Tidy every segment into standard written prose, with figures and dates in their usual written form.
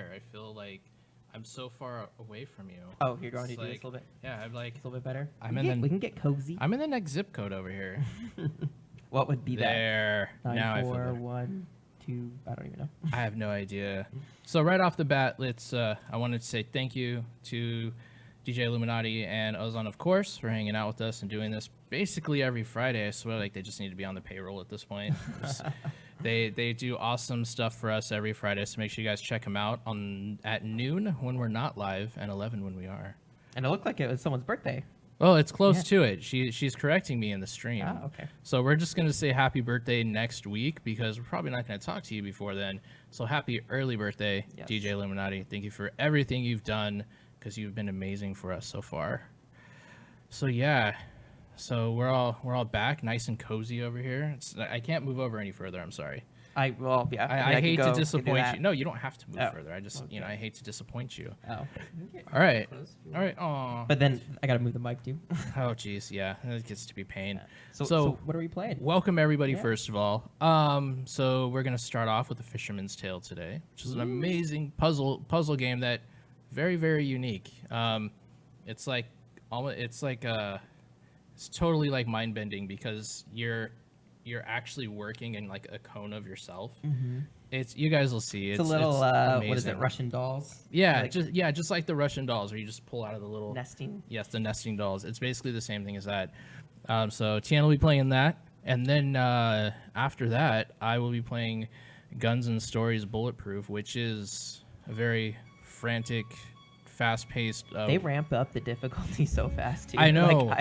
better. I feel like I'm so far away from you. Oh, you're going to It's do this like- a little bit. Yeah, I'm like A little bit better. we can get cozy. I'm in the next zip code over here. What would be There. that? Now I feel 9, 4, better. 1, 2. I don't even know. I have no idea. So right off the bat, I wanted to say thank you to DJ Illuminati and Ozon, of course, for hanging out with us and doing this basically every Friday. I swear, like they just need to be on the payroll at this point. They do awesome stuff for us every Friday, so make sure you guys check them out at noon when we're not live and 11 when we are. And it looked like it was someone's birthday. Oh, it's close Yeah. to it. She's correcting me in the stream. Ah, okay. So we're just going to say happy birthday next week because we're probably not going to talk to you before then. So happy early birthday, Yes. DJ Illuminati. Thank you for everything you've done because you've been amazing for us so far. So yeah, so we're all back, nice and cozy over here. I can't move over any further. I'm sorry. I I hate to disappoint you. No, you don't have to move Oh, further. I just okay. I hate to disappoint you. Oh. All right. All right. Aw. But then I gotta move the mic too. Oh, geez. Yeah, it gets to be pain. So what are we playing? Welcome everybody, Yeah. first of all. So we're gonna start off with the Fisherman's Tale today, which is an amazing puzzle game that very, very unique. It's like it's totally like mind bending because you're actually working in like a cone of yourself. Mm-hmm. You guys will see. It's a little what is it? amazing. Russian dolls. Yeah, Like just like the Russian dolls, where you just pull out of the little nesting. Yes, the nesting dolls. It's basically the same thing as that. So Tian will be playing that, and then after that, I will be playing Guns'N'Stories Bulletproof, which is a very frantic, fast-paced. They ramp up the difficulty so fast too. I know.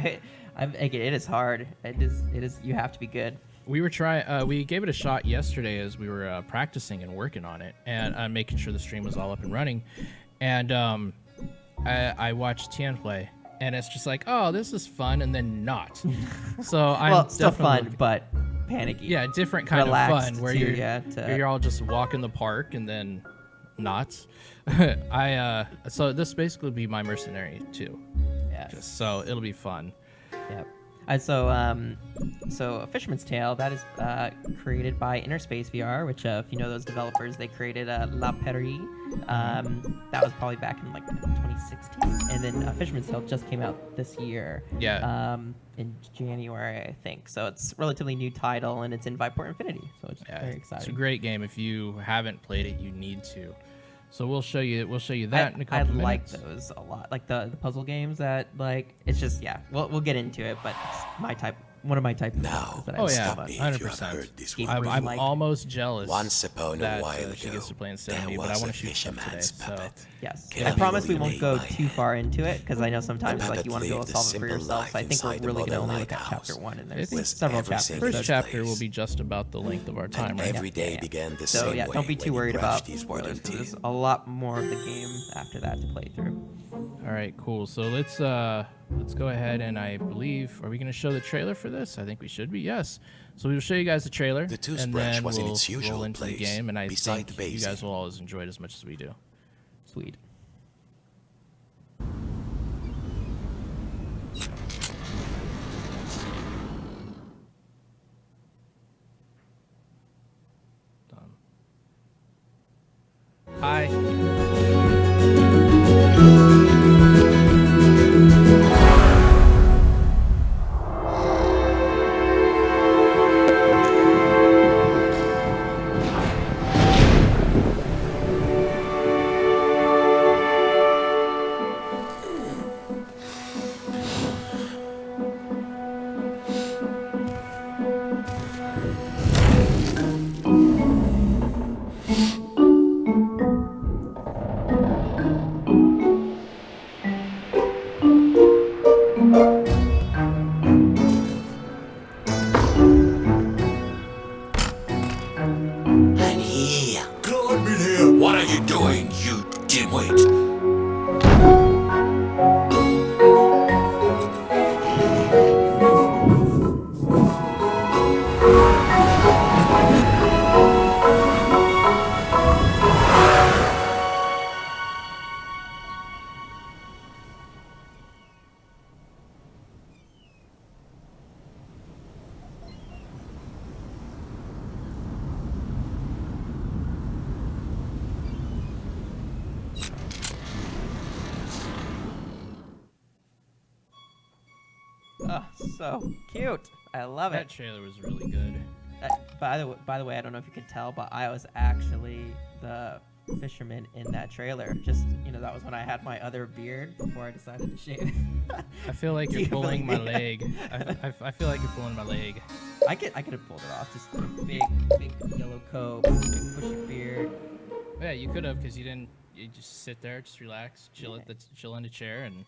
Like, it is hard. It is. You have to be good. We gave it a shot yesterday as we were practicing and working on it, and making sure the stream was all up and running. And I watched Tian play, and it's just like, oh, this is fun, and then not. So I'm Still fun, definitely- but panicky. Yeah, different kind of Relaxed fun where too, you're all just walking the park and then not. So this basically be my mercenary too. Yes. So it'll be fun. Yep. And so A Fisherman's Tale, that is created by Interspace VR, which if you know those developers, they created La Prairie. That was probably back in like 2016, and then Fisherman's Tale just came out this year. Yeah. In January, I think. So it's a relatively new title, and it's in Viveporter Infinity. So it's very exciting. It's a great game. If you haven't played it, you need to. So we'll show you that in a couple minutes. I like those a lot, like the puzzle games that like it's just we'll get into it, but it's my type. One of my type of games that I Oh love yeah, so much. 100%. Where you I'm like- almost jealous Once upon a that while she ago, gets to play in there 70, but I was want a to shoot stuff today. fisherman's So puppet. Yes. Can I you promise we relate won't go my too hand? far into it because I know sometimes The like you want to be able to puppet solve it for lived a yourself. simple So I think we're life inside really a going to only look modern at chapter 1, and there's with several everything chapters. in first its chapter place. will be just about the length of our time, And right? every day Yeah. began the So same yeah, way don't be when too he worried brushed about his spoilers wooden because there's teeth. a lot more of the game after that to play through. All right, cool. So let's go ahead and I believe, are we going to show the trailer for this? I think we should be. Yes. So we'll show you guys the trailer, The and toothbrush then was in we'll its usual roll into the place, game, and I beside think the you basin. guys will always enjoy it as much as we do. Sweet. Done. Hi. So cute. I love That it. trailer was really good. By the way, I don't know if you could tell, but I was actually the fisherman in that trailer. Just that was when I had my other beard before I decided to shave. I feel like Do you're you pulling my believe leg. I feel like you're pulling my leg. I could have pulled it off. Just a big yellow coat, big bushy beard. Yeah, you could have, because you didn't. You just sit there, just relax, chill in the chair, and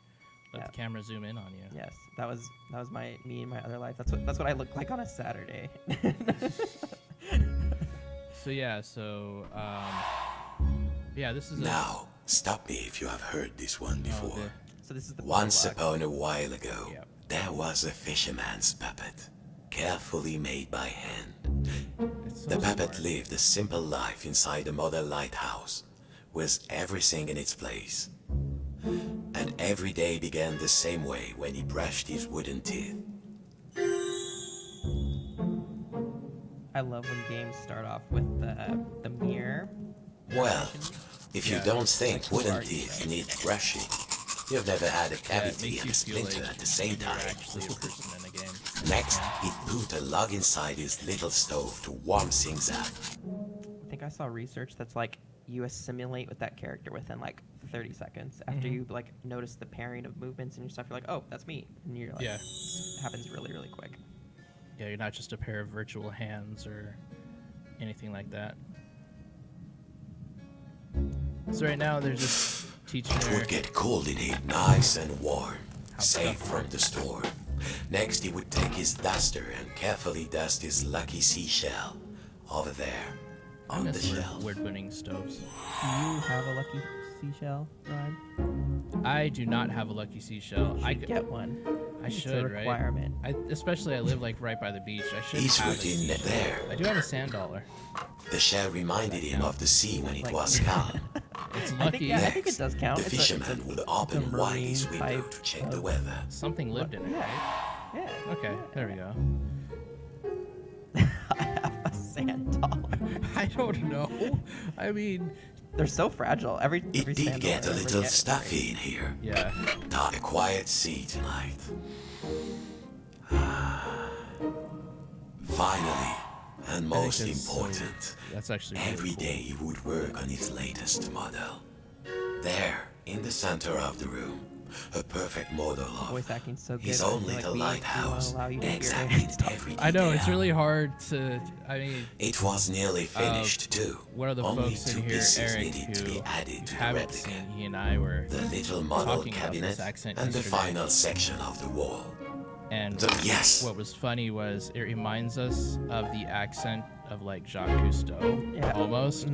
let the camera zoom in on you. Yes, that was me in my other life. That's what I look like on a Saturday. So yeah, this is Now, stop me if you have heard this one before. okay. So this is the Once prologue. upon a while ago, Yep. there was a fisherman's puppet, carefully made by hand. It's so The puppet smart. lived a simple life inside a model lighthouse, with everything in its place. And every day began the same way when he brushed his wooden teeth. I love when games start off with the mirror. Well, if you Yeah, don't it's think like wooden art, teeth right? need brushing, you've never had a Yeah, it cavity makes and you a feel splinter like at the same you're time. actually a person in a game. Next, he put a log inside his little stove to warm things up. I think I saw research that's like you assimilate with that character within like 30 seconds after you like notice the pairing of movements and your stuff. You're like, oh, that's me, and you're like, Yeah. it happens really, really quick. Yeah, you're not just a pair of virtual hands or anything like that. So right now they're just teaching It her. would get cold in here, nice and warm, How safe tough from the storm. Next, he would take his duster and carefully dust his lucky seashell over there I on the miss shelf. wood burning stoves. Do you have a lucky seashell, Ryan? I do not have a lucky seashell. I Get one. I It's should, a right? requirement. Especially I live like right by the beach. I should He's have a routine seashell. there. I do have a sand dollar. The shell reminded him of the sea when it Like- was calm. It's I think, lucky. I think it does count. The It's a- fisherman would open wide his marine window type to check the of- weather. Something lived in it, right? Yeah. Okay, there we go. I have a sand dollar. I don't know. I mean, They're so fragile. Every It sand did get a dollar I ever little get is stuffy in here. yeah. Not a quiet sea tonight. Finally, and most that's so- important, That's actually really every cool. day he would work on his latest model. There, in the center of the room, a perfect model Voice of acting's so good. his I own feel like little we wanna lighthouse, allow you to hear exactly it. every I know it's detail. really hard to. I mean, It was nearly finished too. one of the Only folks two in here, pieces Eric, needed to who be added you to the haven't replica. seen, he and I were, The little model talking about cabinet this accent and the yesterday. final section of the wall. and Yes. what was funny was it reminds us of the accent of like Jacques Cousteau, Yeah. almost,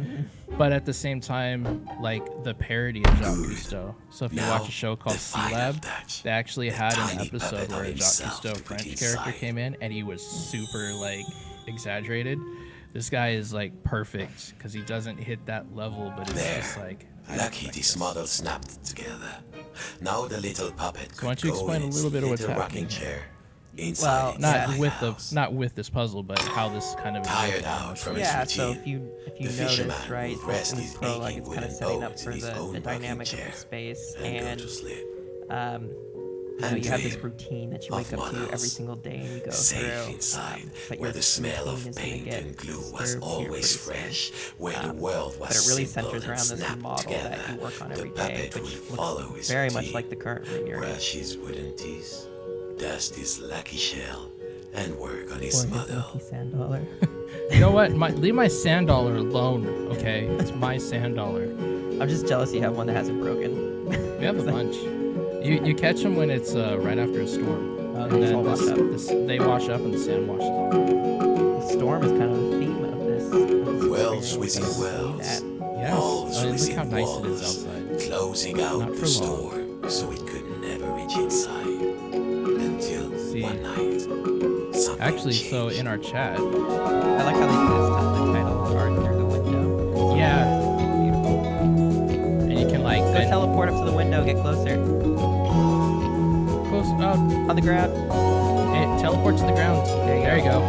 but at the same time, like the parody of Jacques Good. Cousteau. So if you Now, watch a show called the Sea final Lab, touch. they actually The had an tiny episode puppet where of a Jacques himself Cousteau to put French character inside. came in, and he was super like exaggerated. This guy is like perfect because he doesn't hit that level, but it's There. just like I Lucky like this model snapped together. Now the little puppet could why don't you go explain in a its little bit of what's little happening rocking here? chair inside Well, its Not Yeah. with lighthouse. not with this puzzle, but how this kind of Tired out from his Yeah, so routine, if you the notice, fisherman right, will rest in his prologue, aching it's kind of wooden setting up bones for in his the own rocking dynamic of chair the space, and go and to sleep. you have this dream routine that you of wake up to every models, single day and you go Safe through. inside, But where your the smell routine of is gonna paint get and glue was disturbed here always pretty soon. fresh, where the world was But it really simple centers and around this snapped model together. that you work on The every day, puppet which would looks follow his very much routine, like the current room you're in. brush his wooden teeth, dust his lucky shell, and work on his Or his model. lucky sand dollar. You know what? Leave my sand dollar alone, okay? It's my sand dollar. I'm just jealous you have one that hasn't broken. We have a bunch. You catch them when it's right after a storm. Oh, And they just then all wash up. they wash up and the sand washes off. The storm is kind of the theme of this. Wells experience. within I see wells. that. Yes. Walls I mean, look within how nice it is walls, outside. closing Not out for the long. storm so it could never reach inside. Until See. one night, something Actually, so changed. in our chat, I like how they do this the title art through the window. yeah, Beautiful. and you can like Go bend teleport up to the window, get closer. close up, On the ground. and teleport to the ground. There you There you go.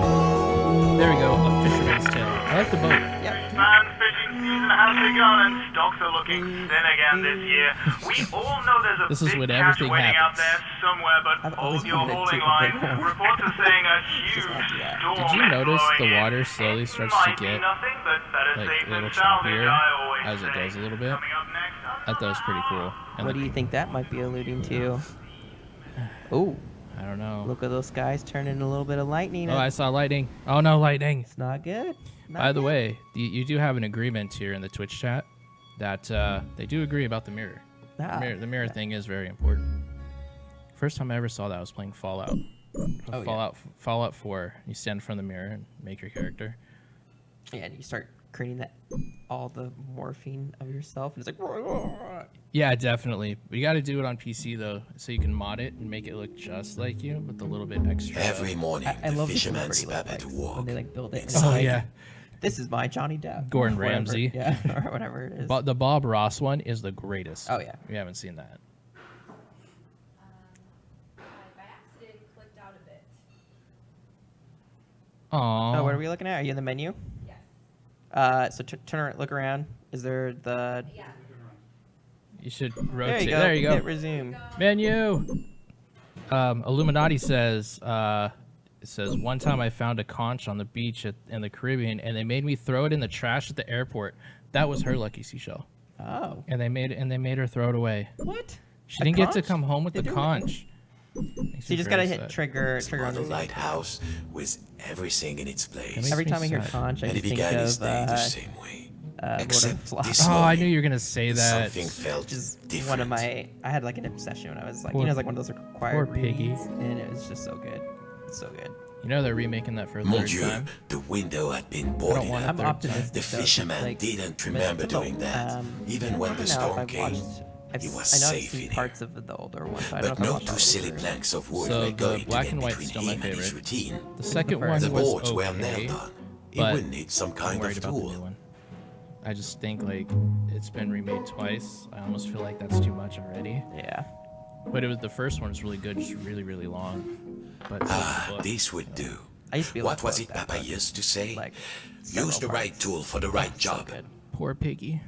There we go. A fisherman's tale. I like the boat. Yep. Man fishing season has begun and stocks are looking thin again this year. We all know there's a This is big when catch everything waiting out happens. there somewhere, but I've always hold your wanted to hauling take a line. big horn. Reports are saying a huge wanna do that. storm Did you is notice the blowing in. water slowly It starts to might be get, nothing, but better like, safe a little than salvage, choppier I always as it say. goes a little bit? Coming up next on I thought that was pretty cool. And What the- do you think that might be alluding to? Oh, I don't know. look at those skies turning a little bit of lightning. Oh, I saw lightning. Oh no, lightning. It's not good. Not By the good. way, you do have an agreement here in the Twitch chat that they do agree about the mirror. Ah, The mirror thing is very important. First time I ever saw that, I was playing Fallout. Oh, yeah. Fallout 4. You stand in front of the mirror and make your character. Yeah, and you start creating all the morphine of yourself, and it's like. Yeah, definitely. But you got to do it on PC though, so you can mod it and make it look just like you, with a little bit extra. Every morning, I the love the fisherman celebrity prepared to lookalikes walk. when they like build it. and it's Oh like, yeah, This is my Johnny Depp. Gordon or whatever. Ramsay. Yeah, or whatever it is. but the Bob Ross one is the greatest. Oh, yeah. We haven't seen that. I by accident clicked out of it. Aww. Oh, what are we looking at? Are you in the menu? Yes. So turn around, look around. Is there the? Yeah. You should There rotate. you go. There you go. Hit resume. Menu. Illuminati says. It says one time I found a conch on the beach in the Caribbean, and they made me throw it in the trash at the airport. That was her lucky seashell, Oh. and they made her throw it away. What? She A didn't get to conch? come home with They the do it. conch. So you just gotta hit trigger Small on the lighthouse with everything in its place. makes Every me time I hear sad. conch, I And he just think began his of day the same way. Lord of the Except Flies. this Oh, I morning, knew you were gonna say that. something felt Which is different. one of my. I had like an obsession when I was like, Poor- you know, it's like one of those required poor piggy. reads, and it was just so good. It's so good. You know they're remaking that for a Mon third Dieu, time. the window had been don't boarded want up. I'm third optimistic. The though, fisherman like, didn't but remember it's a- doing that. Even I when don't the know if storm I've came, watched- he was I know I've safe seen in parts of the older ones, but I But don't know no if I've two watched silly the planks of wood So were the going to black get and white's between still my him and his favorite. routine. The second prefer one The was boards were okay, nailed on. He but would need some I'm kind worried of about the new tool. one. I just think like it's been remade twice. I almost feel like that's too much already. Yeah. But it was the first one was really good, just really really long. But Ah, this would do. I used to be able What to was quote it that Papa book, used to say? like, Use several the right parts. tool for the right So job. good. poor piggy.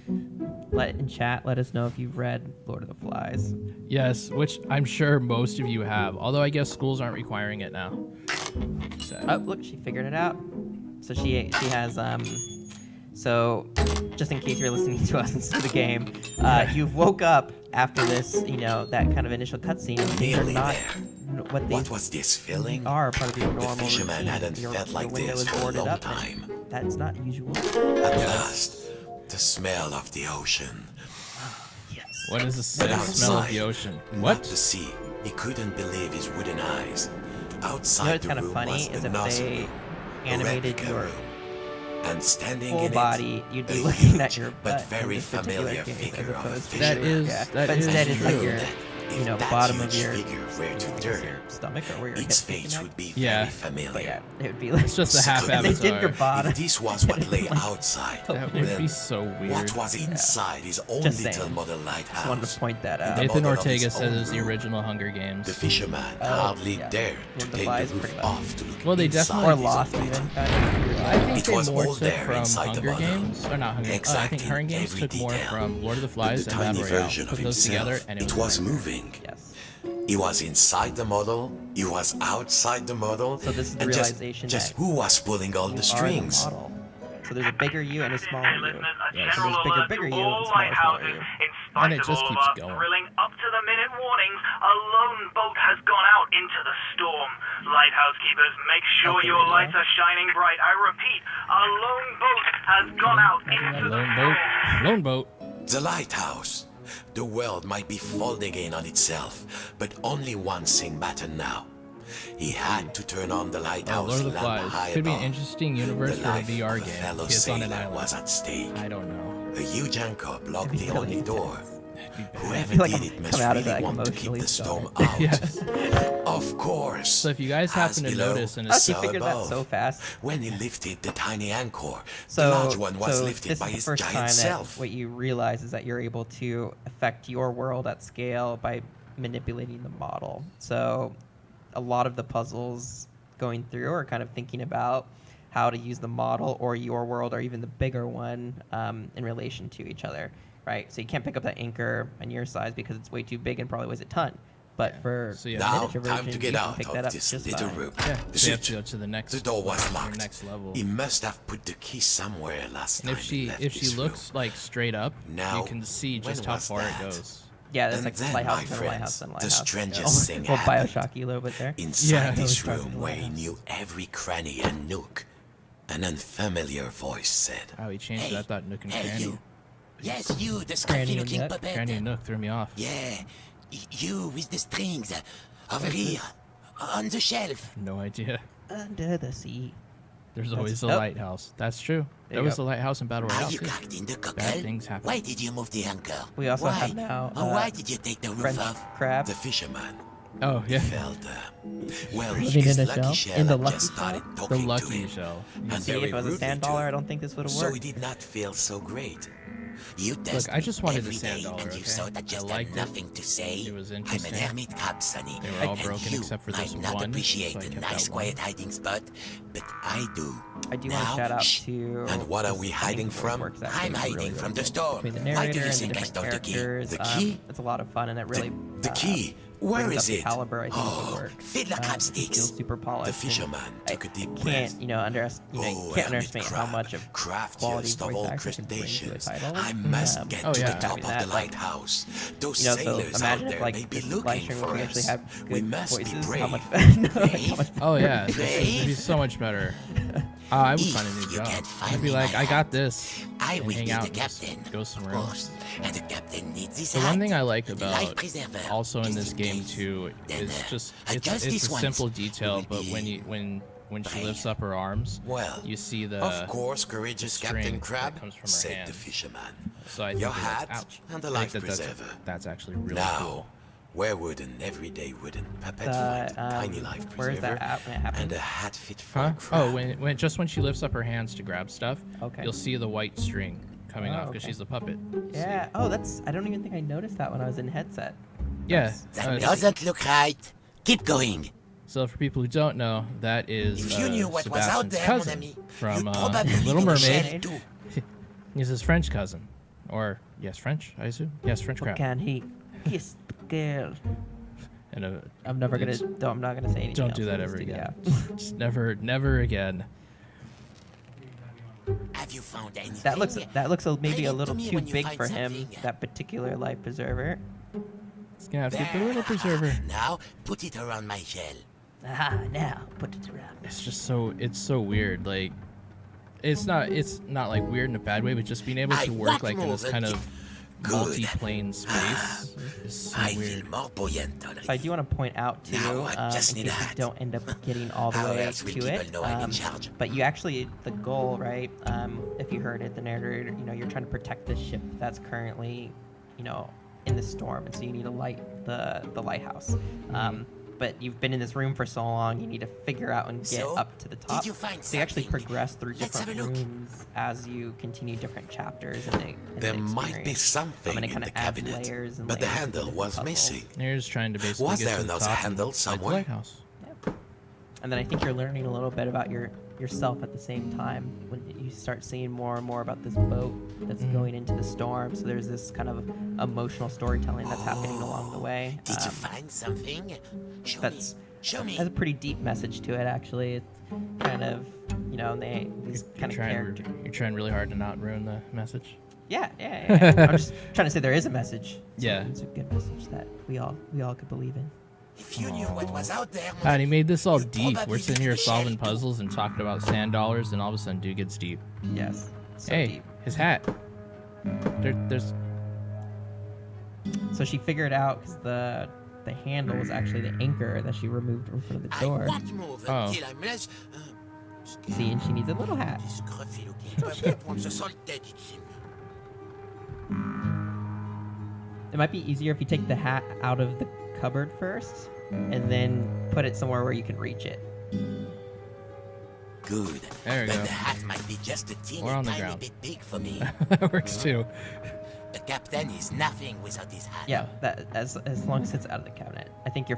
In chat, let us know if you've read Lord of the Flies. Yes, which I'm sure most of you have. Although I guess schools aren't requiring it now. Sad. Oh, look, she figured it out. So she has So, just in case you're listening to us instead of the game, you woke up after this, that kind of initial cutscene. And things are Nearly not there. what they What was this feeling? are part of your The normal fisherman routine. hadn't Your felt like window this is for a boarded long up, and time. that's not usual. At last, the smell of the ocean. Yes. What is the But smell of outside, the ocean? not What? the sea. He couldn't believe his wooden eyes. Outside what's the kind of room funny was is a if nozzle they room, a animated replica your room. And standing full in body, it, you'd a be looking at huge your but butt in very this particular familiar case, as figure of a opposed to- That fisherman. is Yeah, that but is instead it's like true. your, If that bottom of huge your, figure were to turn, your stomach or where your its hips and face neck. would be Yeah. very familiar. But yeah, it would be like It's just a half And they did your avatar. bottom. If this was what lay outside, That would then be so weird. what was inside his own Just little saying. model Just wanted lighthouse? to point that out. The Nathan model of Ortega his said own it was the room. original Hunger Games. The fisherman Oh, hardly yeah. dared Lord to of the take Flies, the roof pretty much. off to look Well, they inside definitely- Or his Lost own even. I think It they was more all took there from inside the Hunger model, Games, or not Hunger Games. I think exacting Hunger Games every took more detail. from Lord of the But Flies the and Battle tiny Royale. version Put of those together, himself, and it was moving. Yes. He was inside the model, he was outside the model, So this is the and realization just that who was pulling all You the are strings? model. So there's a bigger you and a smaller Hey, you. listeners, a Yeah, so general there's alert bigger to you and all smaller lighthouses. you. In spite And it of just all keeps of our going. thrilling up-to-the-minute warnings, a lone boat has gone out into the storm. Lighthouse keepers, make sure Okay, your radio. lights are shining bright. I repeat, a lone boat has gone out into the Lone boat. storm. Lone boat. The lighthouse. The world might be folding in on itself, but only one thing mattered now. He had to turn on the Oh, lighthouse Lord of the lamp Flies. high Could be an above. interesting universe The for a life VR of a game. fellow Kids on an sailor island. was at stake. I don't know. A huge anchor blocked That'd be the really only door. I Whoever feel like did I'm it must coming out of really that, want to keep emotionally the storm scarred. out. Yes. Of course. So if you guys As happen to below, notice in a Oh, she so figured that above. so fast. When he lifted the tiny anchor, So, the large one was so lifted this by is the his first time giant that self. what you realize is that you're able to affect your world at scale by manipulating the model. So a lot of the puzzles going through are kind of thinking about how to use the model or your world or even the bigger one in relation to each other, right? So you can't pick up that anchor on your size because it's way too big and probably weighs a ton. But for So, yeah. the Now, miniature time version, to you get can out pick that of up this just little fine. room. Yeah, so you have Zut, to go to the next. the door was your locked. Next level. He must have put the key somewhere last And time if he left she this looks room. like straight up, Now, you can see when just how was far that? it goes. Yeah, that's And like then, lighthouse my and friends, lighthouse and the lighthouse. strangest thing Well, happened. Bioshocky a little bit there. Inside Yeah, it this was room fucking where he wild. knew every cranny and nook, an unfamiliar voice said, Oh, he changed it. I thought Nook and Hey, Cranny. you. Yes, you, the Cranny scruffy and looking Nook. puppet. Cranny and Nook threw me off. Yeah, you with the strings. Over here, on the shelf. No idea. Under the sea. There's always a oh. lighthouse. That's true. There There you was go. a lighthouse in Battle Are Royale you too. cracked in the Bad cockle? things happen. Why did you move the anchor? We also why? have now, Why did you take the roof French off? crab. the fisherman. Oh yeah, Felt well, Living his in a lucky shell? shell In the had lucky just started shell? the talking to lucky him, shell. and See, if very it was a rudely sand to dollar, him. I don't think this would have So worked. he did not feel so great. You test I just wanted me the every sand day, dollar, and you okay? saw that I just liked had it. nothing to say. It was I'm an interesting. hermit crab, Sonny. They were all and broken you except for this might not one, appreciate so I a kept nice that one. quiet hiding spot, but I do. I do now, want to shout out shh. to. And what are this we thing hiding that from? works actually I'm really, hiding really from the good storm. between the Why do narrator you and the think I different stole the key? characters. The key? It's a lot of fun and it really. The key, where brings is up the it? caliber, I think, of the work. Fiddler crab It sticks. feels super polished. The fisherman and took a deep I breath. can't, you know, you Oh, can't hermit underestimate how crab, much of quality craftiest of voice all actors can bring to a crustaceans. title. I must get Oh, to yeah. the top Having of that, the like, lighthouse. Those You know, so sailors out imagine there if like may be this live looking stream for we actually us. have We good must be voices. brave. How much, how much Oh yeah, it'd Brave? be so much better. I would If find a new you job. can't find I'd be me like, my I got hat, this. I and will hang be out the and just captain. Go Of somewhere else. course. And the captain needs his The hat. one thing I like The about life preserver, also in just this in game case. too Then, is just adjust it's this a once. simple It detail, will but be when she brave. lifts up her arms, Well, you see the of course, courageous string Captain that Crab, comes from her said hand. the fisherman. So I Your think that's- hat ouch. and the I life think preserver. that's actually really Now, cool. where would an everyday wooden puppet The, find a tiny life where's preserver that at when it happens? and a hat fit for Huh? a crab? Oh, when just when she lifts up her hands to grab stuff, Okay. you'll see the white string coming Oh, off because okay. she's the puppet. You see? Yeah. Oh, I don't even think I noticed that when I was in headset. Yeah. That doesn't look right. Keep going. So for people who don't know, that is If you knew what was out Sebastian's there, mon cousin ami, from you'd probably Little live in a Mermaid. shell too. He's his French cousin, or yes, French, I assume. Yes, French What crab. can he kiss the girl? And I'm never gonna. it's- I'm not gonna say anything. Don't else. do that I'll ever just do again. that. Just never again. Have you found anything? That looks maybe Bring a it little to me too when you big find for him. something. That particular life preserver. It's gonna have to get the little preserver. Now, put it around my shell. Ah, now put it around. It's just so weird. Like, it's not like weird in a bad way, but just being able I to work want like in more this than kind it. of Good. multi-plane space is so I weird. feel more buoyant already. So I do want to point out too, Now I just in need case a you hat. don't end up getting all the How way else will to people it. know I'm in charge? But you actually, the goal, right? If you heard it, the narrator, you're trying to protect the ship that's currently, in the storm, and so you need to light the lighthouse. But you've been in this room for so long, you need to figure out and get So, up to the did top. you find So you actually something? progress through Let's different have a look. rooms as you continue different chapters. In the There might be experience. something and it in kinda the adds cabinet, layers and but the layers to handle different was puzzles. missing. You're just trying to basically Was get there to the another top handle and light the somewhere? lighthouse. Yep. And then I think you're learning a little bit about yourself at the same time when you start seeing more and more about this boat that's going into the storm. So there's this kind of emotional storytelling that's happening along the way. Did you find something? Show That's me. Show me. has a pretty deep message to it, actually. It's kind of, these kind of characters. You're trying really hard to not ruin the message. Yeah. I'm just trying to say there is a message. Yeah. It's a good message that we all could believe in. If you knew what was out there, God, he made this all you'd deep. probably We're sitting be here in a shell solving too. puzzles and talking about sand dollars, and all of a sudden, dude gets deep. Yes. So Hey, deep. his hat. There's So she figured out because the handle was actually the anchor that she removed from front of the I door. won't move Oh. until I'm less. See, and she needs a little hat. This scruffy looking puppet wants a salt dead, it seems. It might be easier if you take the hat out of the cupboard first and then put it somewhere where you can reach it. Good. There we but go. the hat might be just a teeny We're on the tiny ground. bit big for me. that works too. A captain is nothing without his hat. Yeah, that as long as it's out of the cabinet. I think your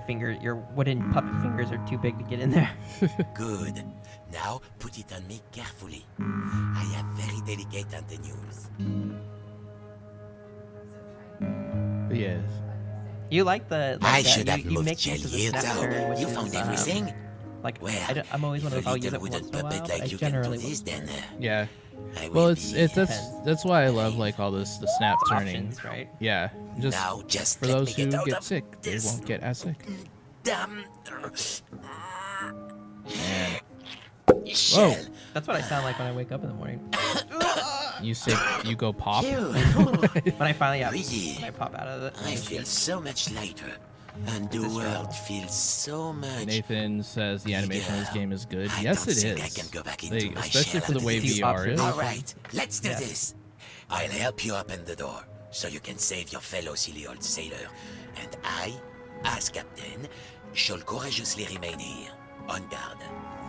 wooden puppet fingers are too big to get in there. Good. Now put it on me carefully. I have very delicate antennules. Yes. You like the? I Like should you, have you moved make use of the Jelly snap turn, out. which You is, found everything? Like Well, I'm always one of if those. I'll a use little it once wooden in a while. puppet But like I you can generally do this, won't. then Yeah. I Well, will it's be... that's why I love like all this the snap turning. Options, right? Yeah. Just Now just for let those me who get out get of sick, they this. won't get as sick. Damn. Whoa. That's what I sound like when I wake up in the morning. You sick? You go pop. When I finally Really? when I pop out of it. I feel so much lighter. And the It's a struggle. world feels so much... Nathan says the animation of this game is good. I yes, don't it think is. I can go back into Like, my especially shell for the way after this. VR is. All right, let's do Yeah. this. I'll help you open the door so you can save your fellow silly old sailor. And I, as captain, shall courageously remain here, on guard.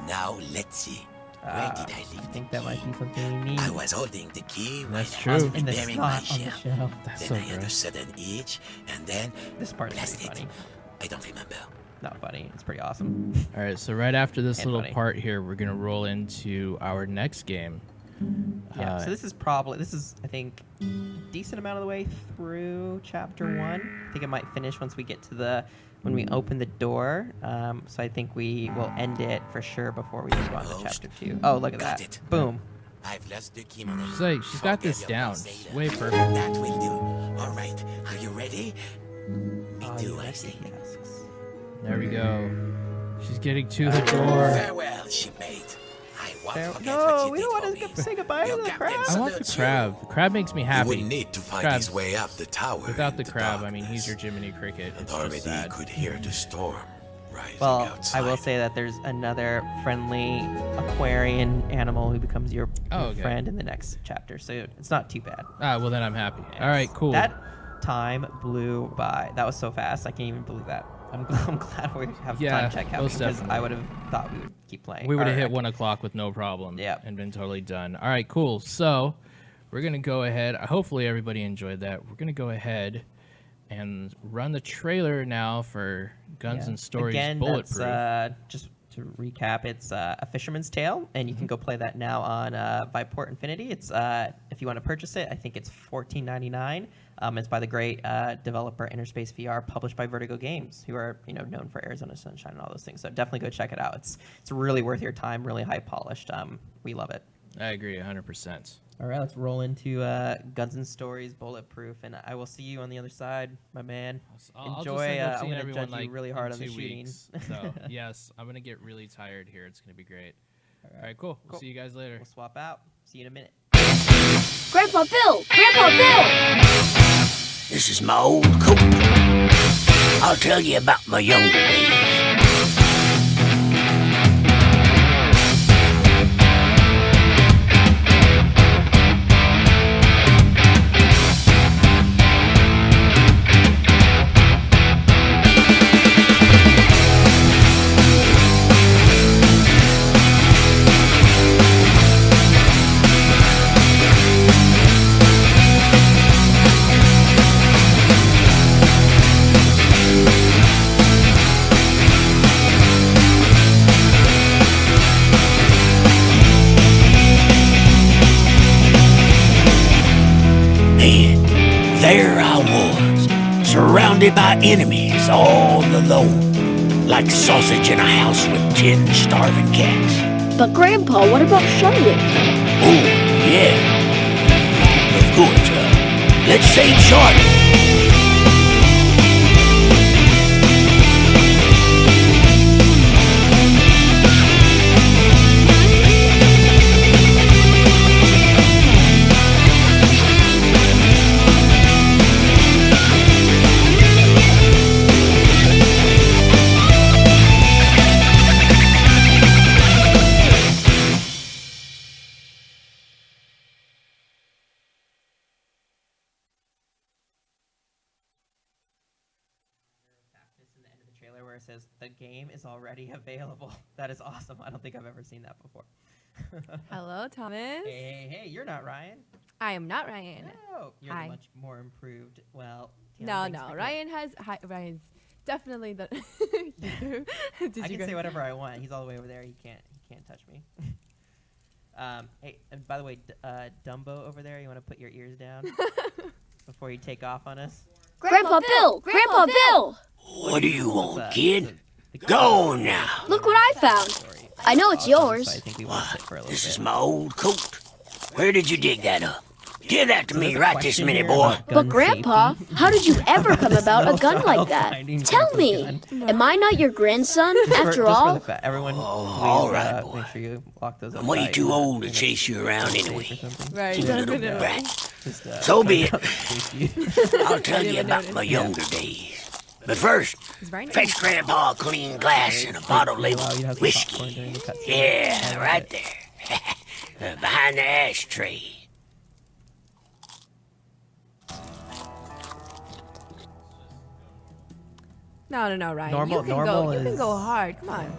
Now, let's see. Where did I I leave think the that might key? be something we need. I was holding the key when That's I true. was In the preparing my slot on the shell. shelf. That's Then so I had a gross. sudden itch, and then This part's blast pretty it. funny. I don't remember. Not funny. It's pretty awesome. All right, so right after this And little funny. part here, we're gonna roll into our next game. Yeah. So this is I think decent amount of the way through chapter 1. I think it might finish once we get to when we open the door. So I think we will end it for sure before we move on to chapter 2. Oh, look at Got that. it. Boom. I've lost the key, Mona. She's like, she's got this Forget your down. boss, She's sailor. way perfect. That will do. All right, are you ready? Me Oh, too, you I messy think. asks. There we go. She's getting to the door. Farewell, shipmate. I won't There- forget what No, you we did don't for want me. to say goodbye to Your the captain crab. I want the salutes crab. The crab makes me You happy. would need to find Crab's- his way up the tower. Without in the crab, I mean, he's darkness. your Jiminy Cricket. And It's already just sad. could hear the storm rising Well, outside. I will say that there's another friendly aquarian animal who becomes your okay. friend in the next chapter, so it's not too bad. Ah, well then I'm happy. All right, cool. That time blew by. That was so fast. I can't even believe that. I'm glad we have Yeah, time check happening most because definitely. I would have thought we would keep playing. We would have Or hit I 1 o'clock with no problem. Yep. And been totally done. All right, cool. So we're gonna go ahead. Hopefully everybody enjoyed that. We're gonna go ahead and run the trailer now for Guns and Stories Again, Bulletproof. that's just to recap. It's A Fisherman's Tale, and you can go play that now on Viveport Infinity. It's if you want to purchase it, I think it's $14.99. It's by the great developer Interspace VR, published by Vertigo Games, who are known for Arizona Sunshine and all those things. So definitely go check it out. It's really worth your time. Really high polished. We love it. I agree 100%. All right, let's roll into Guns and Stories Bulletproof, and I will see you on the other side, my man. I'll Enjoy. just end up I'm seeing gonna everyone, judge you like, really in hard on the 2 shooting. weeks. So yes, I'm gonna get really tired here. It's gonna be great. All right, cool. We'll Cool. see you guys later. We'll swap out. See you in a minute. Grandpa Bill! Grandpa Bill! This is my old coat. I'll tell you about my younger days. And there I was, surrounded by enemies all alone, like sausage in a house with 10 starving cats. But Grandpa, what about Charlotte? Oh, yeah. Of course, let's save Charlotte. This in the end of the trailer where it says the game is already available. That is awesome. I don't think I've ever seen that before. Hello, Thomas. Hey, you're not Ryan. I am not Ryan. Oh, you're Hi. much more improved. Well, Tian, No, thanks no. for Ryan's definitely the. Did I you can say whatever I want. He's all the way over there. He can't touch me. Hey, and by the way, Dumbo over there, you want to put your ears down before you take off on us? Grandpa Bill! Grandpa Bill! What do you want, It's, kid? the Go on now. Look what I found. story. I know it's So yours. I think we want to sit for a little This bit. is my old coat. Where did you dig that up? Give that to So me there's a right this question minute, here boy. about But gun Grandpa, safety. how did you ever come This about a little gun like child that? finding Tell Grandpa's me, gun. am I not your grandson after Just all? for the everyone, please, all right, boy. make sure you lock those up. I'm way by, too old to in a chase you around safe anyway. or something. Right. You little definitely. brat. Just, So be it. safety. I'll tell you Never about noticed. my younger days. But first, It's very nice. fetch Grandpa a clean glass and a bottle Allow labeled you to have some popcorn during whiskey. the cutscene. Yeah, I right love it. there. Behind the ashtray. No, Ryan. Normal- you can normal go. You can go is- hard. Come on.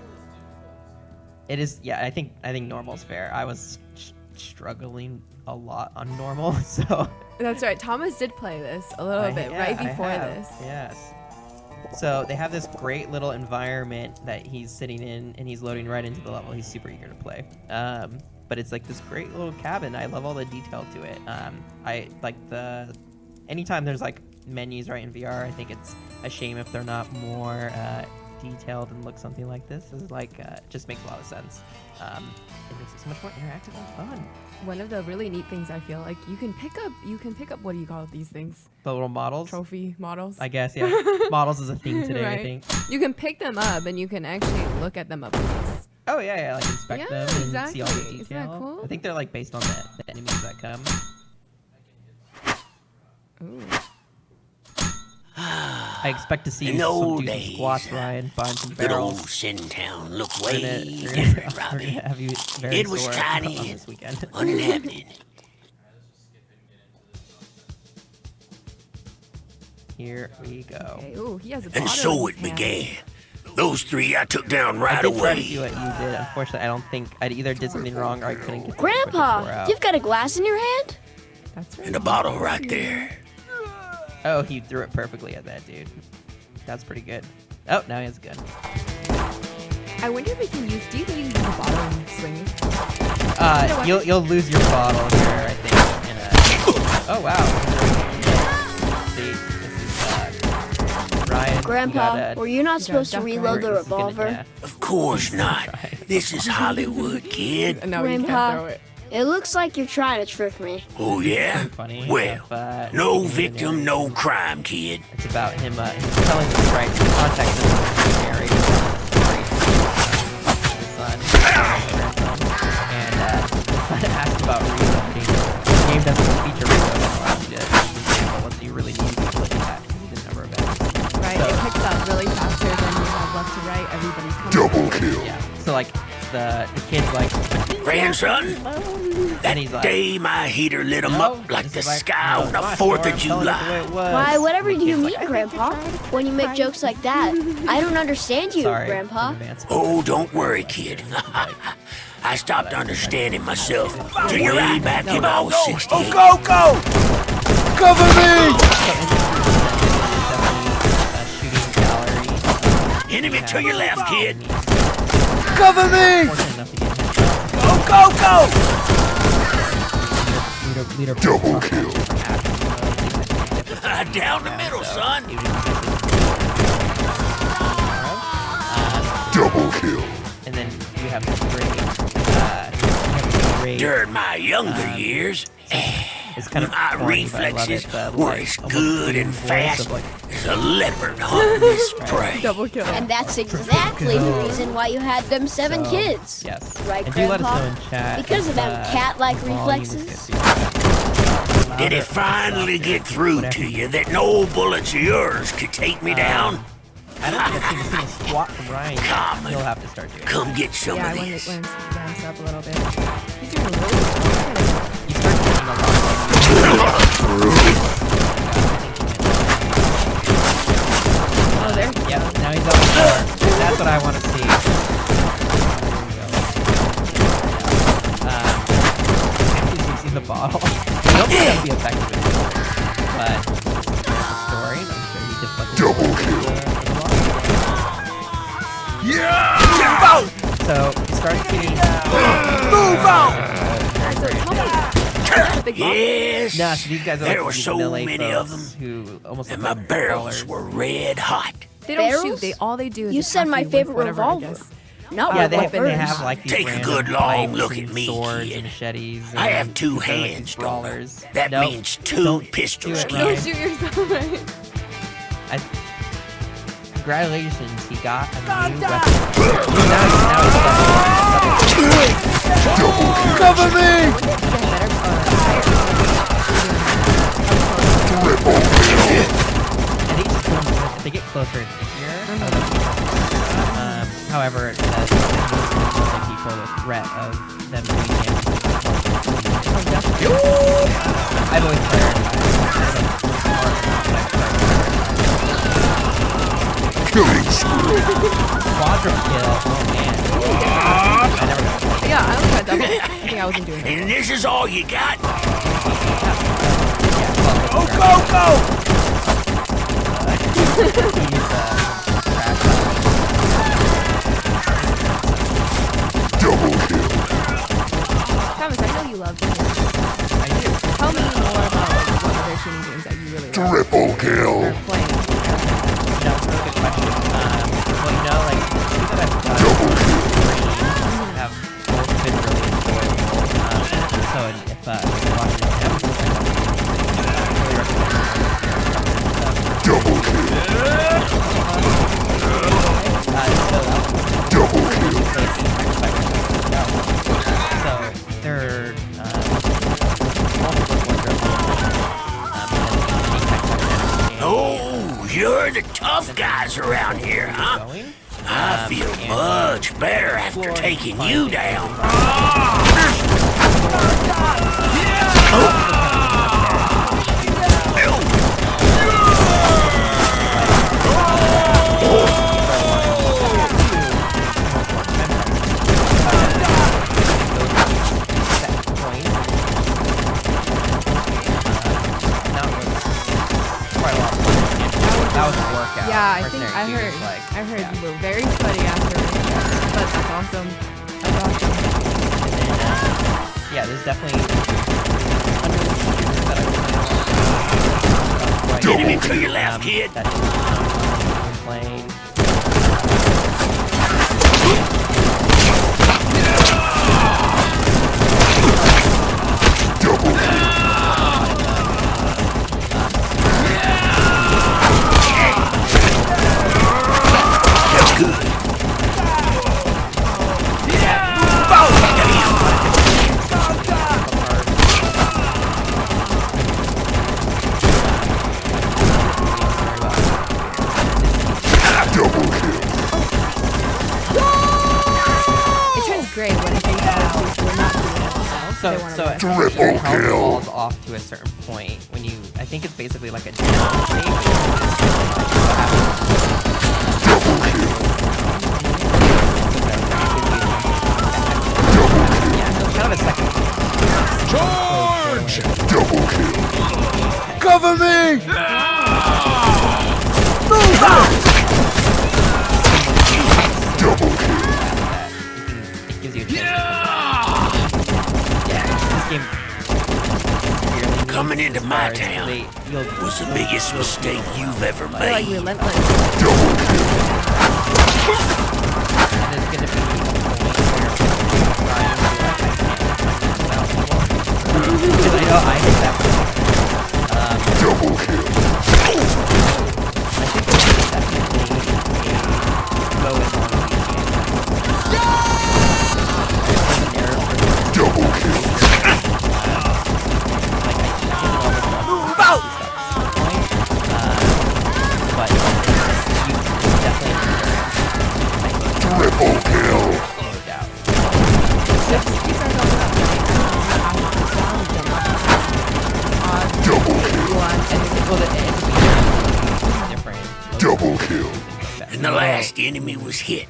It is, yeah. I think normal's fair. I was struggling a lot on normal, so That's right. Thomas did play this a little bit right I before have, this. Yes. So they have this great little environment that he's sitting in, and he's loading right into the level. He's super eager to play. But it's like this great little cabin. I love all the detail to it. I like anytime there's like menus right in VR. I think it's a shame if they're not more detailed and look something like this. Is like just makes a lot of sense. It makes it so much more interactive and fun. One of the really neat things I feel like you can pick up what do you call these things? The little models. Trophy models. I guess, yeah. Models is a theme today, I Right. think. You can pick them up and you can actually look at them up close. Oh yeah, like inspect Yeah, them and see all the exactly. detail. Isn't that cool? I think they're like based on the enemies that come. Ooh. I expect to see In the some old do some days, squats, Ryan, find some Good old barrels. Sin Town looked We're way gonna different, we're Robbie. gonna have you very It was sore tiny on and this weekend. uninhabited. Here we go. Okay. Ooh, he has a And bottle so in it his hand. began. Those three I took down I right did try to do away. what you did. Unfortunately, I don't think I either did something wrong or I couldn't get the footage tore Grandpa, out. you've got a glass in your hand? That's right. And a bottle right there. Oh, he threw it perfectly at that dude. That's pretty good. Oh, now he has a gun. I wonder if we can use. Do you think you can use a bottle and swing it? You'll lose your bottle here, I think. In a... Oh wow. See, this is Ryan. Grandpa, were you not supposed to duck reload the This is gonna- revolver? yeah. Of course not. This is Hollywood, kid. No, you can't Grandpa, throw it. it looks like you're trying to trick me. Oh, yeah? Funny. Well, if, no if you victim, no crime, kid. It's about him telling the stripes in context of Mary, his son, grandson, and asked about reloading. The game doesn't feature reloading. It allows you to use the example what you really need to look at the number of enemies. Right, it picks up really faster than you have left to right. Everybody's coming. Yeah. So like the kid's like, Grandson, and he's like, day my heater lit 'em no, up like this the is like, sky no, on the gosh, 4th Laura, of I'm telling it the way July. it was. Why, whatever And do the you kid's mean, like, Grandpa? When you make jokes like that, I don't understand you, Sorry, Grandpa. in advance. Oh, don't worry, kid. I stopped understanding myself way back when I was 16. Go! Cover me! Shooting gallery. Enemy to your left, kid. Cover me! Go! Double kill. Down the middle, son. Double kill. And then you have this great. During my younger years, It's kind of my corny, but I love reflexes it, the, were like, as almost good booming and voice fast of, like, as a leopard hunting his prey. Double kill. And that's exactly the reason why you had them 7 So, kids. Yes. Right, And do let us Grandpa? know in chat. Because if, of them cat-like volume is reflexes? good. Did it finally get through to you that no bullets of yours could take me down? I don't think I've seen a squat from Ryan. Come on. He'll have to start doing it. Come get some Yeah, I of want this. to dance up a little bit. He's doing really good. You start getting a lot. Oh, there. Yep, now he's on the floor. That's what I want to see. Actually, you see the bottle. Nope, So he starts getting. So tell me. Big boss? Yes. Nah, so these guys are There like were these so melee many of folks them, who almost and look my like barrels brawlers. were red hot. They don't Barrels? shoot. All they do is You attack said my you with favorite whatever, I revolver. guess. Not Yeah, with they weapons. have like these Take a random good long pipes look and at me, swords kid. and machetes. I have and two they're like these hands, don't I? brawlers. That Nope, means two don't pistols, do it, kid. Don't Ryan. shoot yourself, right? Congratulations, he got a new weapon. Now he's Cover me! I think just if they get closer here. However, it says like people with threat of them doing damage. I've always Killing spree. quadruple kill. Oh man. I never got Yeah, I only got double. I think I wasn't doing that. And this is all you got? Go! Double kill. Thomas, I know you love games. Tell me more about like, what other shooting games that you really love Triple kill. or playing. No, it's a really good question. Well, you know, like, people that have both been really enjoyable. So if you're watching this episode, I really recommend Double kill. Double kill. So there are Oh, you're the tough guys around here, huh? I feel much better after taking you down. That was a workout. Yeah, I think Mercenary I heard. Dude, like, I heard yeah. you were very sweaty afterwards, but that's awesome. That's awesome. And then, yeah, there's definitely under the shooters that I was Enemy to your left, kid. That I'm playing. Double kill. Double kill. It turns gray when I think that we're not doing it themselves. So, they wanna so rest. Triple your health kill. falls off to a certain point when you. I think it's basically like a down stage. Double kill. Yeah, so it's kind of a second. Charge! Double kill. Cover me! Double kill. It gives you a chance. Yeah, this game. Coming into my Stars, town you'll was the biggest mistake you've ever They're like made. relentless. Double kill. and it's gonna be a point where Ryan will be like, I can't because I know I hit that point. Double kill. I think it's definitely a go as long as you can. Double kill. Move out! But you definitely Triple kill. no doubt. Double kill. Well, the enemy is different. Double kill. And the last enemy was hit.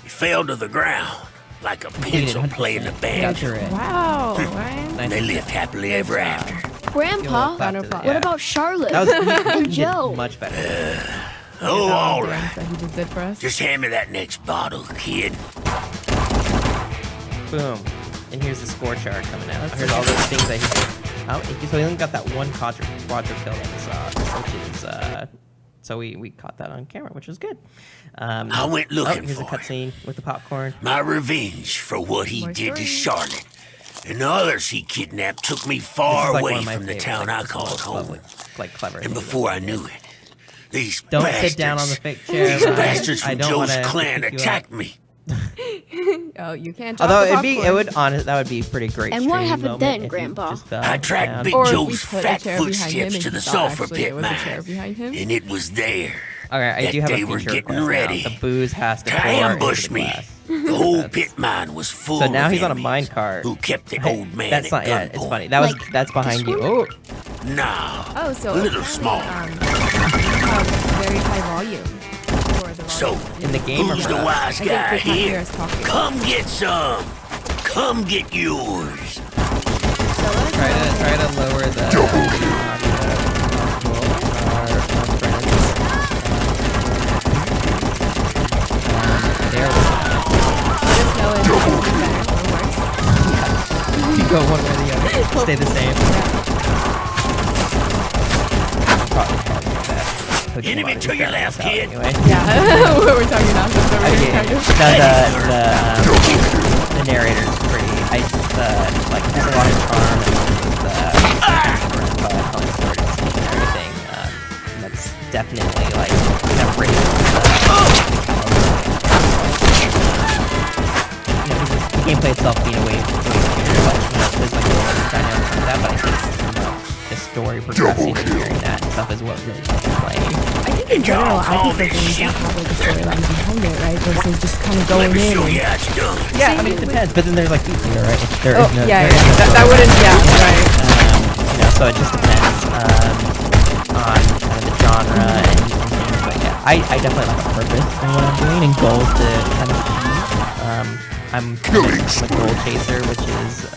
He fell to the ground like a pencil playing a band. Wow, Ryan. They lived happily ever after. Grandpa, Back to the- what yeah. about Charlotte That was and you did Joe? much better. Oh, all drinks right. that he just did for us. Just hand me that next bottle, kid. Boom. And here's the score chart coming out. Here's all those things that he did. Oh, so he only got that one quadra kill that we saw, which is so we caught that on camera, which was good. I went looking here's a for cutscene with the popcorn. My revenge for what he More did to stories. Charlotte. And the others he kidnapped took me This far is like one away of my from the favorite, town like, I just called most home. lovely, like clever. And things before I about knew it. it, these Don't bastards, sit down on the fake chair. these Ryan. bastards I from don't Joe's wanna clan pick you attacked up. me. Oh, you can't drop Although the it would that would be pretty great. And what stream happened moment then, if you Grandpa? just fell I tracked down. Big Or if we Joe's put a fat chair behind him footsteps and to he the thought sulfur actually pit it was a chair mine, behind him. and it was there. Okay, I that do have a they were feature getting request ready now. The booze has to to pour ambush into the me. glass. The whole That's- pit mine was full So now of he's on a enemies mine cart. who kept the old man That's at not. Yeah, it's gunpoint. funny. That was Like that's behind this you. one? Oh, No, Oh, so a little apparently, small. have very high volume for the So, volume. in the game or who's the not? wise I think guy they can't hear here? us talking. Come get some. Come get yours. Try to lower the Double audio possible. Our friends. There we go. Let us know if it's better or worse. You go one way or the other. Stay the same. Probably get that. Clicking Enemy a lot of to these your guys left, out kid. Anyway. Yeah, we're talking nonsense over here. Okay. Kind of. The narrator's pretty. Like has a lot of charm and telling stories and everything. And that's definitely like that raises the gameplay itself being a way weirder, but there's like a little dynamic from that. But I think the story progressing and hearing that and stuff is what really gets you playing. I think in general, I prefer games that have like a storyline behind it, right? Versus just kind of going Let me in. show you how it's done. Yeah, I mean it depends. But then there's like people here, right? There Oh, is no, yeah, there is yeah. no That story. wouldn't, yeah, right. So it just depends on kind of the genre and things like that. I definitely like a purpose in what I'm doing and goals to kind of achieve. I'm a goal chaser, which is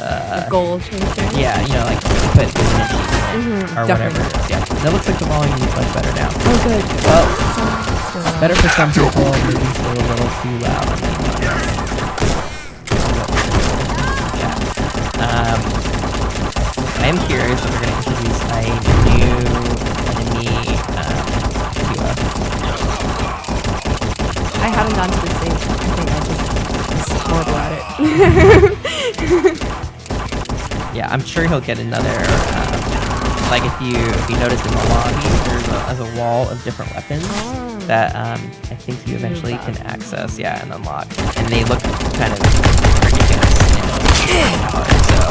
Goal chaser. yeah, you know, like you put or whatever. Definitely. It is, yeah, and it looks like the volume is much better now. Oh, good. Well, So, better for some people, maybe still a little too loud. I am curious if we're going to introduce a new enemy to us. I haven't gone to the stage. I think I'm just horrible at it. Yeah, I'm sure he'll get another. Like if you notice in the lobby, there's a wall of different weapons that I think you eventually can access. Yeah, and unlock, and they look kind of ridiculous. So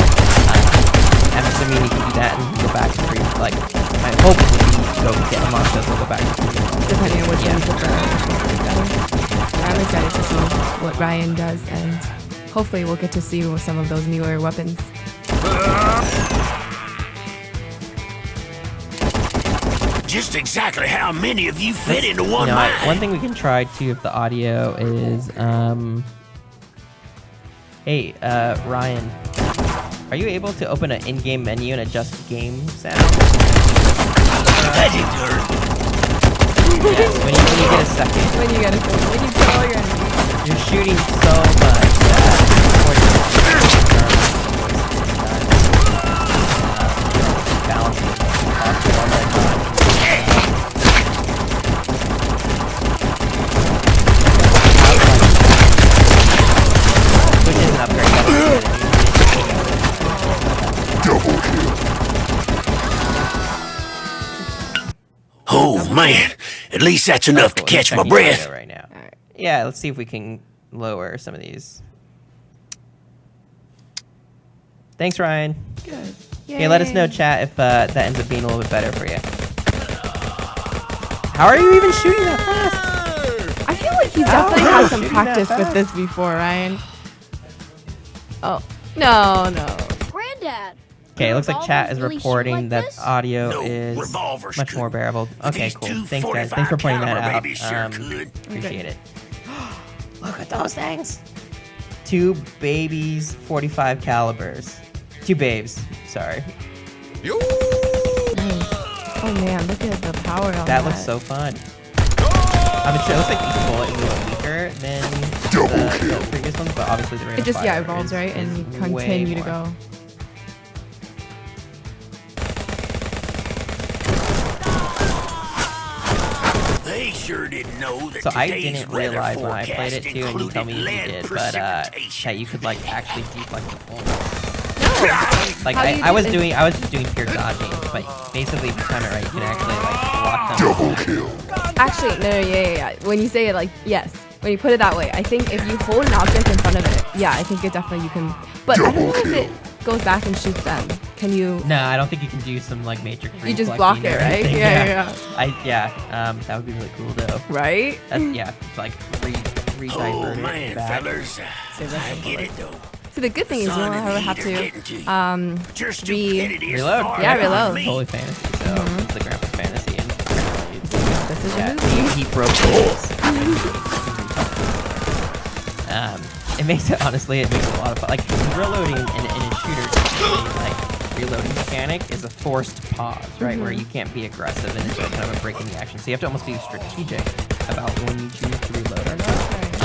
I'm assuming you can do that and go back to free. Like my hope would be to go get unlocked those and go back to free. Depending on which Yeah. one you prefer. I'm excited to see what Ryan does, and hopefully we'll get to see some of those newer weapons. Just exactly how many of you fit into one You know, mind? one thing we can try too if the audio is hey, Ryan, are you able to open an in-game menu and adjust game sound? That didn't hurt. Yes, when you get a second. When you get it, when you kill all your enemies. You're shooting so much that balance is possible all that time. Which is an upgrade. Double kill. Oh man, at least that's enough to Cool, catch my checking breath. audio right now. Yeah, let's see if we can lower some of these. Thanks, Ryan. Good. Okay, let us know, chat, if that ends up being a little bit better for you. How are you even shooting that fast? I feel like he's definitely had some Shooting that practice with fast. this before, Ryan. Oh, no. Granddad. Okay, it looks like chat is Revolvers really shoot reporting like that this? audio No, is revolvers much more couldn't. bearable. But Okay, these cool. two Thanks, guys. 45 Thanks for pointing that caliber out. babies sure could. Appreciate it. Look at those things. 2 babies, 45 calibers. 2 babes. Sorry. Nice. Oh man, look at the power on that. That looks so fun. It looks like each bullet is a little weaker than the previous ones, but obviously the rate It just of fire evolves, right, and is continue way to more. go. They sure didn't know that So I today's didn't weather realize when I played forecast it too, and you told me you included did, lead but precipitation. that you could like actually deflect the bullet. No. Like How do you I was do doing, I was just doing pure dodging, but basically if you time it right, you can actually like block them. Double kill. Actually, no, yeah. When you say it like, yes. When you put it that way, I think if you hold an object in front of it, yeah, I think it definitely you can. But I don't know if it goes back and shoots them. Can you? No, I don't think you can do some like matrix. You just reflecting block or it, right? anything. Yeah. That would be really cool though. Right? Yeah, like re-divert Oh man, it back. fellas, I get it though. So the good thing is you don't ever have to Your stupidity is Reload. far Yeah, beyond reload. me. Totally fantasy. So it's the grandpa's fantasy, and This is yeah, a movie. he broke the rules. It makes it honestly, it makes it a lot of fun. Like reloading in a shooter, like reloading mechanic is a forced pause, right, where you can't be aggressive and it's like kind of a break in the action. So you have to almost be strategic about when you choose to reload or not. And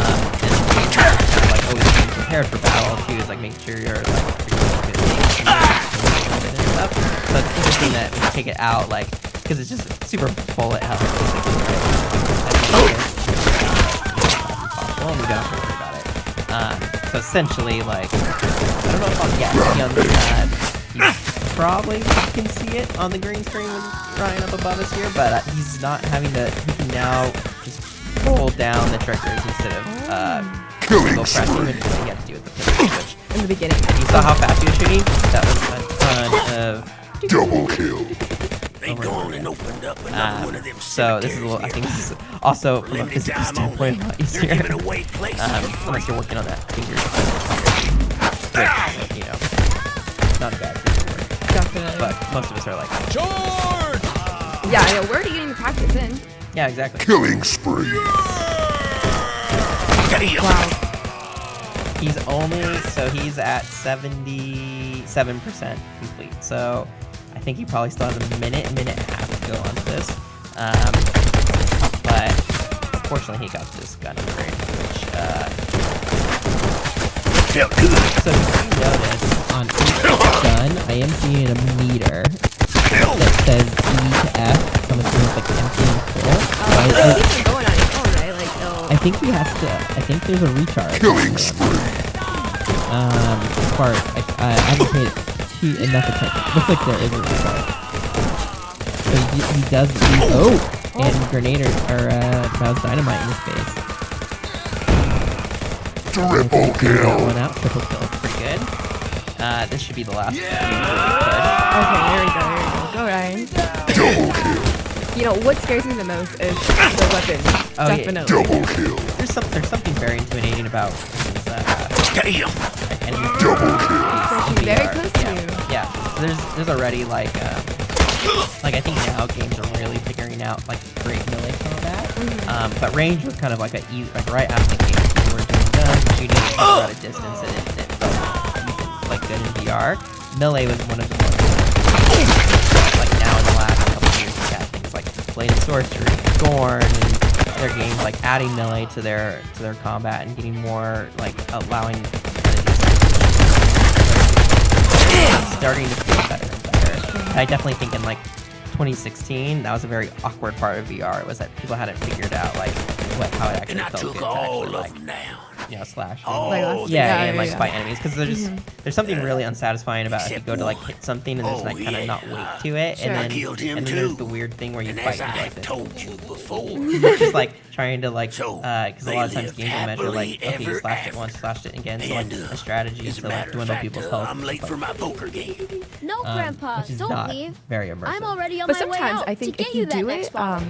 like always being prepared for battle too is like making sure you're like pretty good and stuff. So it's interesting that when you take it out, like because it's just super bullet hell. Well, we don't have to worry about it. So essentially, like, I don't know if you probably can see it on the green screen with Ryan up above us here, but he's not having to, he can now just hold down the triggers instead of single pressing, which is what he had to do with the pistol switch. In the beginning. You saw how fast he was shooting? That was a ton of... Double kill. They gone and opened up another one of them So this is a little, I think this is also from a physical standpoint a lot easier. They're giving away places Unless you're working on that, I think you're good, you know, not a bad thing to work. Definitely. But most of us are like, Yeah, I know. Where are you getting the practice in? yeah, exactly. Killing spree. Wow. He's only, so he's at 77% complete. So I think he probably still has a minute and a half to go on to this. But fortunately he got this gun upgrade, which, felt good. so if you notice, on each gun, I am seeing a meter that says E to F, so I'm assuming it's like empty and full. It keeps on going on its own, right? Like, I think he has to, I think there's a recharge. Killing spree. Part, I haven't paid enough attention. Looks like there is a recharge. So he does and Grenader, or Bow's Dynamite in his face. Triple That kill. one out, triple kill, pretty good. This should be the last one. Okay, there we go. Go, Ryan. Double kill. You know, what scares me the most is the weapons. Oh, yeah. Definitely. Double kill. There's something very intimidating about his, Damn. enemy. Double kill. Especially very close to you. Yeah, there's already like I think now games are really figuring out like great melee combat. But range was kind of like like right after the game we were doing guns, shooting at a distance, and it felt like good in VR. Melee was one of the ones like now in the last couple of years we've had things like Blade and Sorcery, Scorn, and other games like adding melee to their combat and getting more like allowing starting to feel better and better. And I definitely think in like 2016 that was a very awkward part of VR, was that people hadn't figured out like how it actually And I felt took good to all actually, of them down. slash. Oh, And like fight enemies, because there's something really unsatisfying about if you go to like hit something and there's like kind of not weight to it, Sure. and killed him then there's too. the weird thing where you And fight as I with like have this. told you before, Just like trying to like So, because a lot of they times live games will measure like, happily okay, you ever slashed it once, slashed it again, so like And, a strategy as a to like matter of dwindle fact, people's health. I'm late for my poker game. No, Grandpa, which is don't not leave. very immersive. I'm already on But my way sometimes out I think to if get you that do next it, bottle.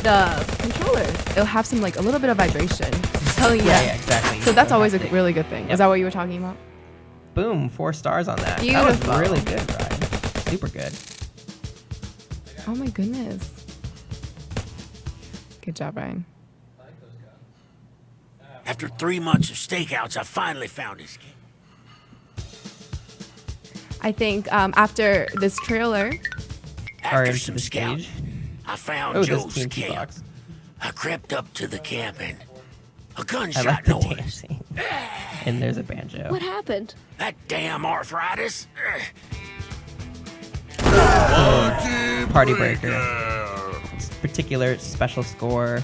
the controllers, it'll have some like a little bit of vibration. Telling you. Yeah, exactly. So that's always a Fantastic. really good thing. Yep. Is that what you were talking about? Boom, 4 stars on that. That Beautiful. was really good, Ryan. Super good. Oh my goodness. Good job, Ryan. After 3 months of stakeouts, I finally found this game. I think after this trailer, Are After into some the scouting, stage. I found Oh, this Joe's TNT camp. box. I crept up to the cabin. A I gunshot like the noise. dancing. And there's a banjo. What happened? That damn arthritis. Party breaker. This particular special score.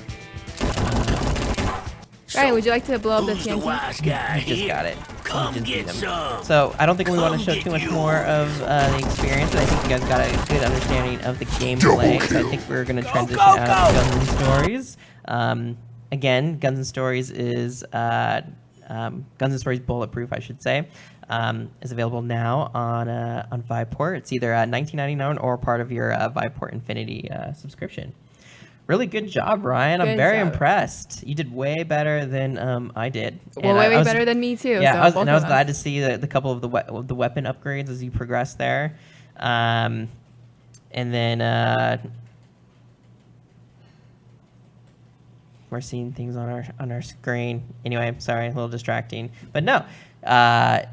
Ryan, would you like to blow up the Who's the TNT? wise guy Just here? got it. Come Just get beat him. some. So I don't think we want to Come show get too much yours. more of the experience. I think you guys got a good understanding of the gameplay. So I think we're going to transition out of Guns and Stories. Again, Guns and Stories is Guns and Stories Bulletproof, I should say, is available now on Viveport. It's either $19.99 or part of your Viveport Infinity subscription. Really good job, Ryan. I'm Good very job. impressed. You did way better than I did. Well, And I way was- better than me too. Yeah, so I was, both and I was of glad to us. see the couple of the weapon upgrades as you progress there. And then we're seeing things on our screen. Anyway, sorry, a little distracting. But no, I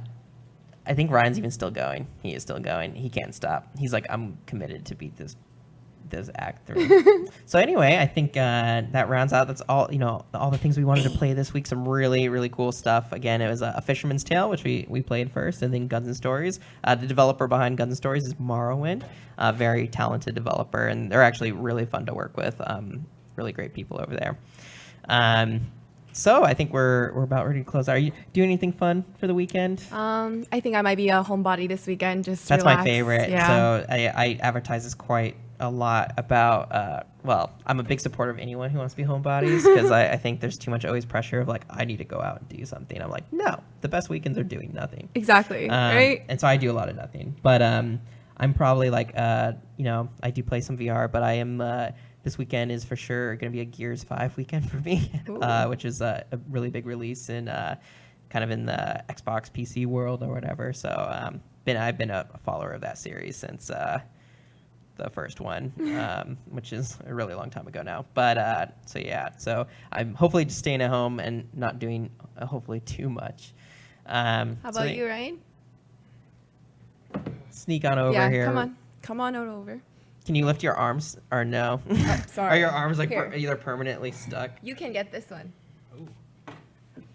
think Ryan's even still going. He is still going. He can't stop. He's like, I'm committed to beat this act 3. So anyway, I think that rounds out. That's all, all the things we wanted to play this week. Some really, really cool stuff. Again, it was a Fisherman's Tale, which we played first, and then Guns and Stories. The developer behind Guns and Stories is Morrowind, a very talented developer, and they're actually really fun to work with. Really great people over there. So I think we're about ready to close. Are you doing anything fun for the weekend? I think I might be a homebody this weekend. Just That's relax. my favorite. Yeah. So I advertise this quite a lot about, I'm a big supporter of anyone who wants to be homebodies because I think there's too much always pressure of like, I need to go out and do something. I'm like, no, the best weekends are doing nothing. Exactly. Right. And so I do a lot of nothing. But I'm probably like, I do play some VR, but I am, this weekend is for sure going to be a Gears 5 weekend for me, which is a really big release in kind of in the Xbox PC world or whatever. So I've been a follower of that series since the first one, which is a really long time ago now. But so I'm hopefully just staying at home and not doing hopefully too much. How about you, Ryan? Sneak on over here. Come on over. Can you lift your arms or no? Sorry. Are your arms like Here. either permanently stuck? You can get this one.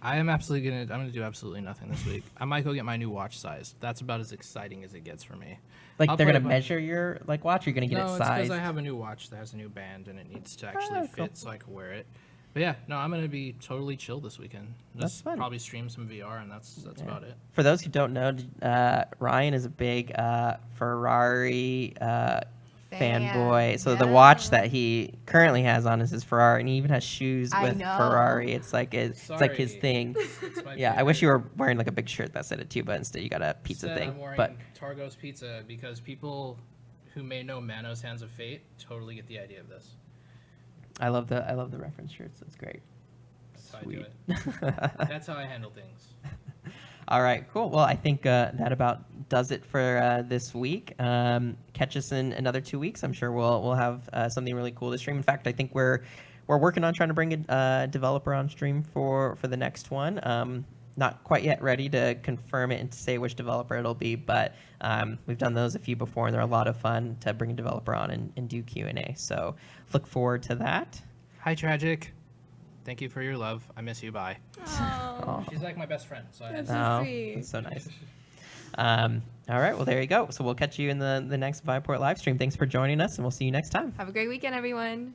I'm gonna do absolutely nothing this week. I might go get my new watch size. That's about as exciting as it gets for me. Like I'll they're play gonna by- measure your watch. Or you're gonna get No, it it's because sized. I have a new watch that has a new band and it needs to actually cool. fit so I can wear it. But yeah, no, I'm gonna be totally chill this weekend. That's Just fun. probably stream some VR and that's about it. For those who don't know, Ryan is a big Ferrari fanboy. So the watch that he currently has on is his Ferrari, and he even has shoes I with know. Ferrari. It's like it's like his Sorry. thing. It's my Yeah, I favorite. wish you were wearing like a big shirt that said it too, but instead you got a pizza Instead, thing. I'm wearing But Targo's Pizza because people who may know Manos Hands of Fate totally get the idea of this. I love the reference shirts. That's great. That's how I Sweet. do it. That's how I handle things. All right, cool. Well, I think that about does it for this week. Catch us in another 2 weeks. I'm sure we'll have something really cool to stream. In fact, I think we're working on trying to bring a developer on stream for the next one. Not quite yet ready to confirm it and to say which developer it'll be, but we've done those a few before, and they're a lot of fun to bring a developer on and do Q&A. So look forward to that. Hi, Tragic. Thank you for your love. I miss you. Bye. Oh. She's like my best friend. So I had That's to- so Oh, sweet. that's so nice. All right, well, there you go. So we'll catch you in the next Viveport live stream. Thanks for joining us, and we'll see you next time. Have a great weekend, everyone.